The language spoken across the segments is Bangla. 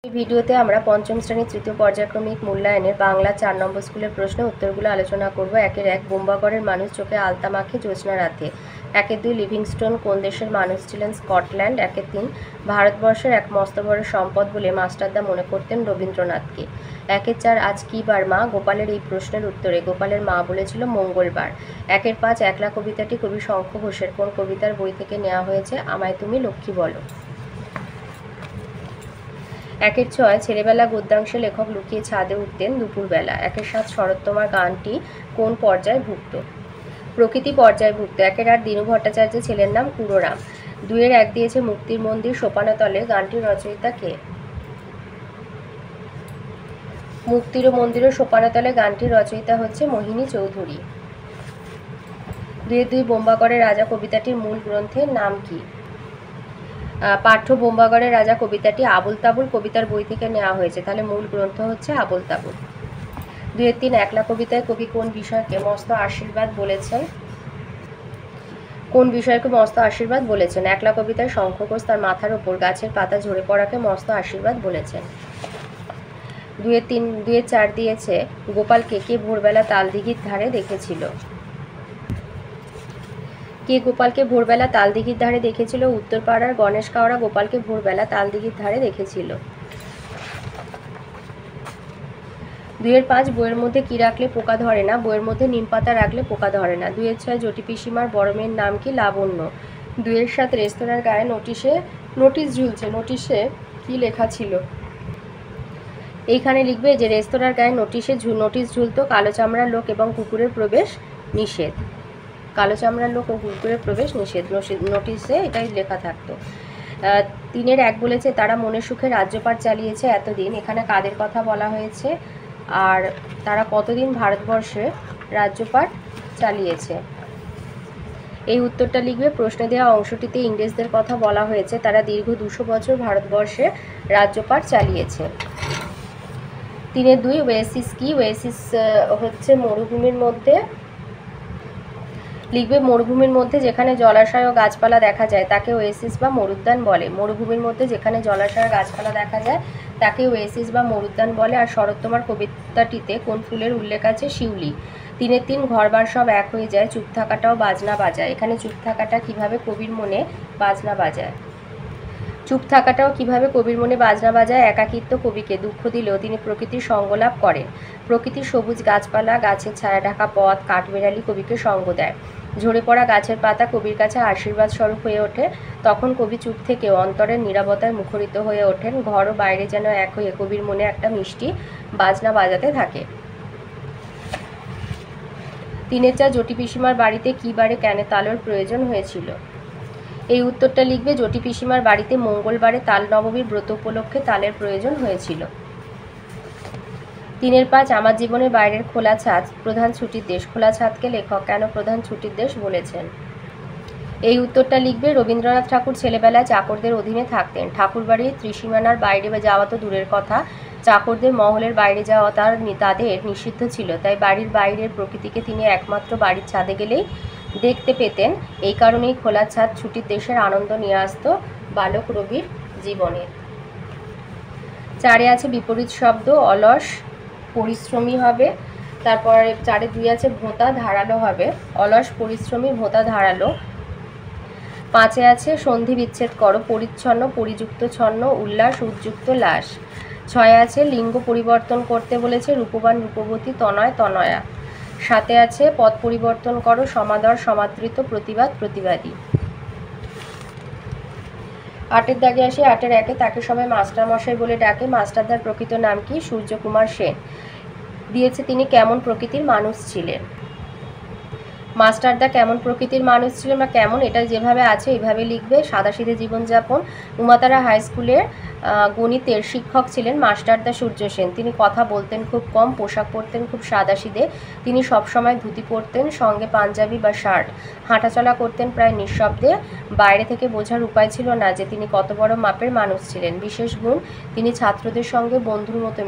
এই ভিডিওতে আমরা পঞ্চম শ্রেণীর তৃতীয় পর্যায়ক্রমিক মূল্যায়নের বাংলা 4 নম্বর স্কুলের প্রশ্ন উত্তরগুলো আলোচনা করব। 1 বোম্বাগড়ের মানুষ চোখে আলতা মাখে জ্যোৎস্না রাতে। 2 লিভিংস্টোন কোন দেশের মানুষ ছিলেন? স্কটল্যান্ড। 3 ভারতবর্ষের এক মস্ত বড় সম্পদ বলে মাস্টারদা মনে করতেন রবীন্দ্রনাথকে। 4 আজ কী বার মা? গোপালের এই প্রশ্নের উত্তরে গোপালের মা বলেছিল মঙ্গলবার। 5 একলা কবিতাটি কবি শঙ্খ ঘোষের কোন কবিতার বই থেকে নেওয়া হয়েছে? আমায় তুমি লক্ষ্মী বলো। 6 ছেলেবেলা গদ্যাংশে লেখক লুকিয়ে ছাদে উঠতেন দুপুরবেলা। 7 শরৎতমার গানটি কোন পর্যায়ভুক্ত? প্রকৃতি পর্যায়ভুক্ত। 8 দীনু ভট্টাচার্যের ছেলের নাম কুড়োরাম। 2 দিয়েছে মুক্তির মন্দির সোপানতলে, গানটির রচয়িতা কে? মুক্তির মন্দির ও সোপানতলে গানটির রচয়িতা হচ্ছে মোহিনী চৌধুরী। 2 বোম্বাগড়ের রাজা কবিতাটির মূল গ্রন্থের নাম কি? পাঠ্য বোম্বাগড়ের রাজা কবিতাটি আবুল তাবুল কবিতার বই থেকে নেওয়া হয়েছে, তাহলে মূল গ্রন্থ হচ্ছে আবুল তাবুল। 2 একলা কবিতায় কবি কোন বিষয়কে মস্ত আশীর্বাদ বলেছেন? কোন বিষয়কে মস্ত আশীর্বাদ বলেছেন? একলা কবিতায় শঙ্খঘোষ তার মাথার ওপর গাছের পাতা ঝরে পড়াকে মস্ত আশীর্বাদ বলেছেন। 2-4 দিয়েছে গোপালকে কে ভোরবেলা তালদিঘির ধারে দেখেছিল? কে গোপালকে ভোরবেলা তালদিঘির ধারে দেখেছিল? উত্তরপাড়ার গণেশ কাওড়া গোপালকে ভোরবেলা তালদিঘির ধারে দেখেছিল। 2-5 বইয়ের মধ্যে কি রাখলে পোকা ধরে না? বইয়ের মধ্যে নিম পাতা রাখলে পোকা ধরে না। 2-6 জটি পিসিমার বড় মেয়ের নাম কি? লাবণ্য। 2-7 রেস্তোরাঁর গায়ে নোটিশ ঝুলছে, নোটিশে কি লেখা ছিল? এইখানে লিখবে যে রেস্তোরাঁর গায়ে নোটিশ ঝুলতো কালো চামড়ার লোক এবং কুকুরের প্রবেশ নিষেধ। কালো চামড়ার লোক ও কুকুরের প্রবেশ নিষেধ, নোটিশে এটাই লেখা থাকতো। 3-1 বলেছে তারা মনের সুখে রাজ্যপাট চালিয়েছে এতদিন, এখানে কাদের কথা বলা হয়েছে আর তারা কতদিন ভারতবর্ষে রাজ্যপাট চালিয়েছে? এই উত্তরটা লিখবে। প্রশ্নে দেওয়া অংশটিতে ইংরেজদের কথা বলা হয়েছে, তারা দীর্ঘ 200 বছর ভারতবর্ষে রাজ্যপাট চালিয়েছে। 3-2 ওয়েসিস কি? ওয়েসিস হচ্ছে মরুভূমির মধ্যে, লিখবে মরুভূমির মধ্যে যেখানে জলাশয় ও গাছপালা দেখা যায় তাকে ওয়েসিস বা মরুদ্যান বলে। মরুভূমির মধ্যে যেখানে জলাশয় ও গাছপালা দেখা যায় তাকে ওয়েসিস বা মরুদ্যান বলে। আর শরৎতমার কবিতাটিতে কোন ফুলের উল্লেখ আছে? শিউলি। 3 ঘরবার সব এক হয়ে যায়, চুপ থাকাটাও বাজনা বাজায়। এখানে চুপ থাকাটা কিভাবে কবির মনে বাজনা বাজায়? চুপ থাকাটাও কিভাবে কবির মনে বাজনা বাজায়? একাকিত্ব কবিকে দুঃখ দিলেও তিনি প্রকৃতির সঙ্গলাভ করেন। প্রকৃতির সবুজ গাছপালা, গাছের ছায়া ঢাকা পথ, কাঠবেড়ালি কবিকে সঙ্গ দেয়। ঝরে পড়া গাছের পাতা কবির কাছে আশীর্বাদ স্বরূপ হয়ে ওঠে, তখন কবি চুপ থেকেও অন্তরের নীরবতায় মুখরিত হয়ে ওঠেন। ঘর ও বাইরে যেন এক হয়ে কবির মনে একটা মিষ্টি বাজনা বাজাতে থাকে। 3-4 জটি পিসিমার বাড়িতে কী বারে ক্যানে তালের প্রয়োজন হয়েছিল? এই উত্তরটা লিখবে। জটি পিসিমার বাড়িতে মঙ্গলবারে তাল নবমীর ব্রত উপলক্ষে তালের প্রয়োজন হয়েছিল। 3-5 আমার জীবনের বাইরের খোলা ছাদ প্রধান ছুটির দেশ। খোলা ছাদকে লেখক কেন প্রধান ছুটির দেশ বলেছেন? এই উত্তরটা লিখবে। রবীন্দ্রনাথ ঠাকুর ছেলেবেলায় চাকরদের অধীনে থাকতেন। ঠাকুরবাড়ির ত্রিসীমানার বাইরে যাওয়া তো দূরের কথা, চাকরদের মহলের বাইরে যাওয়া তাদের নিষিদ্ধ ছিল, তাই বাড়ির বাইরের প্রকৃতিকে তিনি একমাত্র বাড়ির ছাদে গেলেই দেখতে পেতেন। এই কারণেই খোলা ছাদ ছুটির দেশের আনন্দ নিয়ে আসতো বালক রবির জীবনে। 4 আছে বিপরীত শব্দ, অলস পরিশ্রমী হবে। তারপরে 4-2 আছে ভোঁতা ধারালো হবে, অলস পরিশ্রমী ভোঁতা ধারালো। 5 আছে সন্ধি বিচ্ছেদ করো, পরিচ্ছন্ন পরিযুক্ত ছন্ন, উল্লাস উদ্যুক্ত লাস। 6 আছে লিঙ্গ পরিবর্তন করতে বলেছে, রূপবান রূপবতী তনয় তনয়া। 7 আছে পদ পরিবর্তন করো, সমাদর সমাদৃত প্রতিবাদ প্রতিবাদী। 8 দাগে আসি। 8-1 তাকে সবাই মাস্টার মশাই বলে ডাকে, মাস্টারদার প্রকৃত নাম কি? সূর্যকুমার সেন। দিয়েছে তিনি কেমন প্রকৃতির মানুষ ছিলেন? মাস্টারদা কেমন প্রকৃতির মানুষ ছিলেন বা কেমন, এটা যেভাবে আছে এইভাবে লিখবে। সাদাসিধে জীবনযাপন। উমাতারা হাই স্কুলের গণিতের শিক্ষক ছিলেন মাস্টারদা সূর্য সেন। তিনি কথা বলতেন খুব কম, পোশাক পরতেন খুব সাদাসিধে। তিনি সবসময় ধুতি পরতেন, সঙ্গে পাঞ্জাবি বা শার্ট। হাঁটাচলা করতেন প্রায় নিঃশব্দে, বাইরে থেকে বোঝার উপায় ছিল না যে তিনি কত বড় মাপের মানুষ ছিলেন। বিশেষ গুণ, তিনি ছাত্রদের সঙ্গে বন্ধুর মতো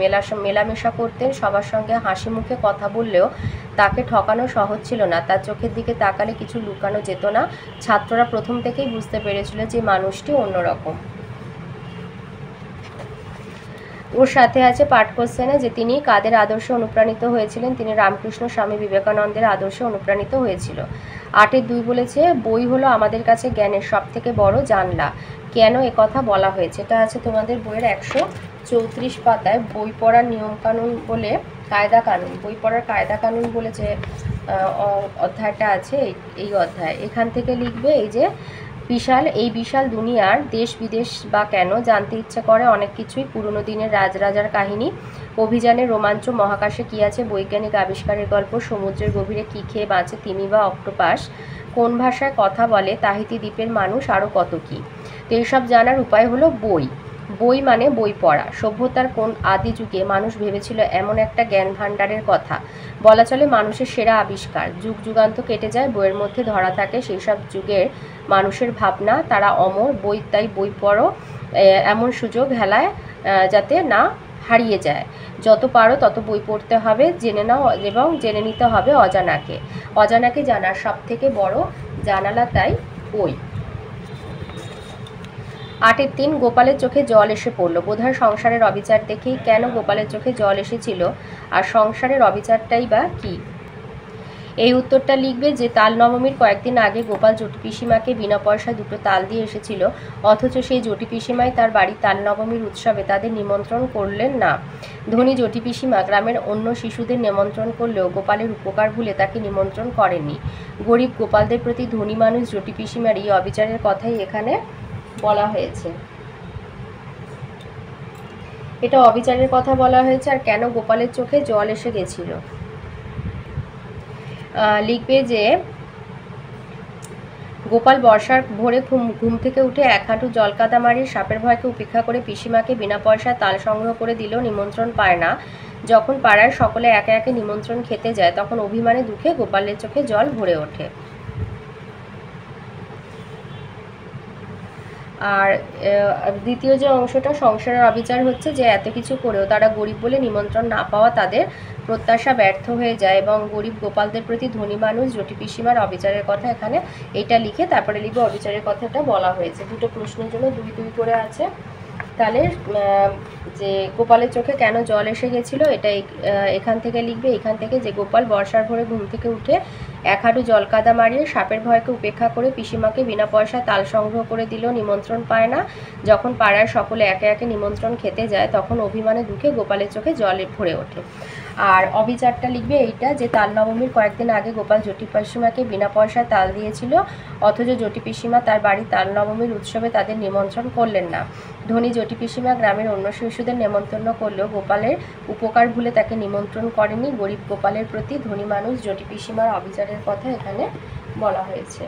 মেলামেশা করতেন। সবার সঙ্গে হাসি মুখে কথা বললেও তাকে ঠকানো সহজ ছিল না, তার চোখের দিকে তাকালে কিছু লুকানো যেত না। ছাত্ররা প্রথম থেকেই বুঝতে পেরেছিল যে মানুষটি অন্যরকম। ওর সাথে আছে পাঠ কোশ্চেনে যে তিনি কাদের আদর্শে অনুপ্রাণিত হয়েছিলেন। তিনি রামকৃষ্ণ স্বামী বিবেকানন্দের আদর্শে অনুপ্রাণিত হয়েছিল। 8-2 বলেছে বই হলো আমাদের কাছে জ্ঞানের সব থেকে বড় জানলা। কেন কথা বলা হয়েছে? এটা আছে তোমাদের বইয়ের 134 পাতায়। বই পড়ার নিয়মকানুন বলে কায়দা কানুন, বই পড়ার কায়দা কানুন বলে যে অধ্যায়টা আছে, এই অধ্যায় এখান থেকে লিখবে এই যে বিশাল দুনিয়ার দেশ বিদেশ বা কেন জানতে ইচ্ছে করে অনেক কিছুই। পুরনো দিনের রাজরাজার কাহিনী, অভিযানের রোমাঞ্চ, মহাকাশে কী আছে, বৈজ্ঞানিক আবিষ্কারের গল্প, সমুদ্রের গভীরে কী খেয়ে বাঁচে তিমি বা অক্টোপাস, কোন ভাষায় কথা বলে তাহিতি দ্বীপের মানুষ, আরও কত কী। তো এইসব জানার উপায় হলো বই। বই মানে বই পড়া। সভ্যতার কোন আদি যুগে মানুষ ভেবেছিল এমন একটা জ্ঞান ভাণ্ডারের কথা? বলা চলে মানুষের সেরা আবিষ্কার। যুগ যুগান্ত কেটে যায়, বইয়ের মধ্যে ধরা থাকে সেই সব যুগের মানুষের ভাবনা, তারা অমর। বই তাই বই পড়ো, এমন সুযোগ হেলায় যাতে না হারিয়ে যায়। যত পারো তত বই পড়তে হবে, জেনে নাও এবং জেনে নিতে হবে অজানাকে। অজানাকে জানার সব থেকে বড় জানালা তাই বই। 8-3 গোপালের চোখে জল এসে পড়ল। বোধহয় সংসারের অবিচার দেখেই। কেন গোপালের চোখে জল এসেছিল, আর সংসারের অবিচারটাই বা কী? এই উত্তরটা লিখবে যে তাল নবমীর কয়েকদিন আগে গোপাল জটি পিসিমাকে বিনা পয়সায় 2টো তাল দিয়ে এসেছিল, অথচ সেই জটি পিসিমাই তার বাড়ির তাল নবমীর উৎসবে তাদের নিমন্ত্রণ করলেন না। ধনী জটি পিসিমা গ্রামের অন্য শিশুদের নিমন্ত্রণ করলেও গোপালের উপকার ভুলে তাকে নিমন্ত্রণ করেননি। গরিব গোপালদের প্রতি ধনী মানুষ জটি পিসিমার এই অবিচারের কথাই এখানে বলা হয়েছে। এটা অবিচারের কথা বলা হয়েছে। আর কেন গোপালের চোখে জল এসে গেছিল লিখবে যে গোপাল বর্ষার ভোরে ঘুম থেকে উঠে 1 হাঁটু জল কাদা মারিয়ে সাপের ভয়কে উপেক্ষা করে পিসিমাকে বিনা পয়সায় তাল সংগ্রহ করে দিলেও নিমন্ত্রণ পায় না। যখন পাড়ার সকলে একে একে নিমন্ত্রণ খেতে যায় তখন অভিমানে দুঃখে গোপালের চোখে জল ভরে ওঠে। আর দ্বিতীয় যে অংশটা সংসারের অবিচার হচ্ছে যে এত কিছু করেও তারা গরিব বলে নিমন্ত্রণ না পাওয়া তাদের প্রত্যাশা ব্যর্থ হয়ে যায়, এবং গরিব গোপালদের প্রতি ধনী মানুষ জটি পিসিমার অবিচারের কথা এখানে এটা লিখে তারপরে লিখবে অবিচারের কথাটা বলা হয়েছে। 2টো প্রশ্নের জন্য 2-2 করে আছে। তাহলে যে গোপালের চোখে কেন জল এসে গেছিলো এটা এখান থেকে লিখবে। এখান থেকে যে গোপাল বর্ষার ভোরে ঘুম থেকে উঠে 1 হাঁটু জল কাদা মারিয়ে সাপের ভয়কে উপেক্ষা করে পিসিমাকে বিনা পয়সায় তাল সংগ্রহ করে দিলেও নিমন্ত্রণ পায় না। যখন পাড়ার সকলে একে একে নিমন্ত্রণ খেতে যায় তখন অভিমানে দুঃখে গোপালের চোখে জল ভরে ওঠে। আর অবিচারটা লিখবে এইটা যে তাল নবমীর কয়েকদিন আগে গোপাল জটি পিসিমাকে বিনা পয়সায় তাল দিয়েছিল, অথচ জটি পিসিমা তার বাড়ির তাল নবমীর উৎসবে তাদের নিমন্ত্রণ করলেন না। ধনী জটি পিসিমা গ্রামের অন্য শিশুদের নেমন্তন্ন করলেও গোপালের উপকার ভুলে তাকে নিমন্ত্রণ করেনি। গরিব গোপালের প্রতি ধনী মানুষ জটি পিসিমার অবিচারের কথা এখানে বলা হয়েছে।